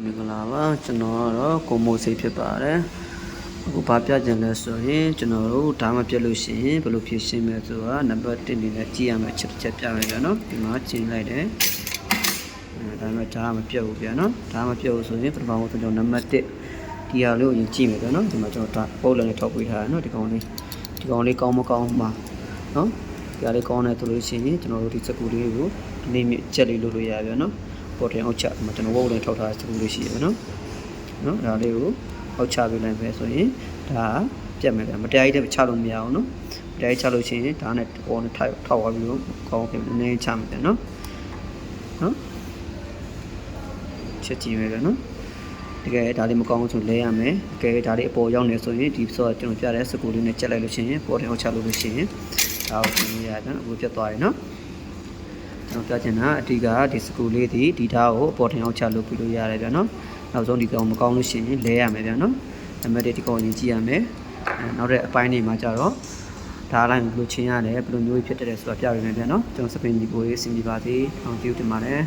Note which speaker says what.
Speaker 1: မင်္ဂလာပါကျွန်တော်ကတော့ကိုမိုးစိတ်ဖြစ်ပါတယ်အခုဘာပြကြလဲဆိုရင်ကျွန်တော်တို့ဓာတ်မပြတ်လို့ရှိရင်ဘယ်လိုဖြည့်ရှင်းမလဲဆိုတာနံပါတ်1အနေနဲ့ကြည့်ရမယ်ချက်တစ်ချက်ပြမယ်ဗျာနော်ဒီမှာကျင်းလိုက်တယ်ဒါပေမဲ့ဓာတ်မပြတ်ဘူးဗျာနော်ဓာတ်မပြတ်ဘူးဆိုရင်ပထမဆုံးကျွန်တော်နံပါတ်1ဒီဟာလေးကိုရင်ကြည့်မယ်ဗျာနော်ဒီမှာကျွန်တော်ဒါပုတ်လည်းထောက်ပေးထားတယ်နော်ဒီကောင်လေးကောင်းမကောင်းမှာနော်ဒီဟာလေးကောင်းတယ်ဆိုလို့ရှိရင်ကျွန်တော်တို့ဒီစကူလေးကိုဒီနေ့မြချက်လေးလုပ်လို့ရဗျာနော်ပေါ်တယ်အောက်ချမှာကျွန်တော်ဝုတ်လည်းထောက်ထားစကူလေးရှိရပါနော်ဒါလေးကိုအောက်ချပေးလိုက်ပဲဆိုရင်ဒါပြတ်မယ်ဗျာမတရားကြီးတည်းချလို့မရအောင်နော်မတရားကြီးချလို့ရှိရင်ဒါနဲ့ပေါ်နဲ့ထောက်သွားပြီးတော့ကောင်းပြင်နည်းချမယ်ဗျာနော်ချက်ကြည့်မယ်ဗျာနော်တကယ်ဒါလေးမကောင်းဘူးဆိုလဲရမယ်တကယ်ဒါလေးအပေါ်ရောက်နေဆိုရင်ဒီဆိုကျွန်တော်ပြတဲ့စကူလေးနဲ့ချက်လိုက်လို့ရှိရင်ပေါ်တယ်အောက်ချလို့ရှိရင်ဒါကိုပြင်ရတာအခုပြတ်သွားပြီနော်ကျွန်တော်ပြချင်တာအဓိကဒီစကူလေးဒီဓာတ်ကိုအပေါ်ထင်အောင်ချလုပ်ပြီးလို့ရတယ်ဗျာနော်နောက်ဆုံးဒီကောင်မကောင်းလို့ရှိရင်လဲရမယ်ဗျာနော်နံပါတ်1ဒီကောင်ရင်ကြည့်ရမယ်နောက်တဲ့အပိုင်းတွေမှာကြတော့ဓာတ်လိုက်ဘယ်လိုချင်းရတယ်ဘယ်လိုမျိုးဖြစ်တယ်ဆိုတာပြရမယ်ဗျာနော်ကျွန်တော်စပင်ဒီပိုလေးစင်ပြပါသေးအောင်ကြည့်တင်ပါတယ်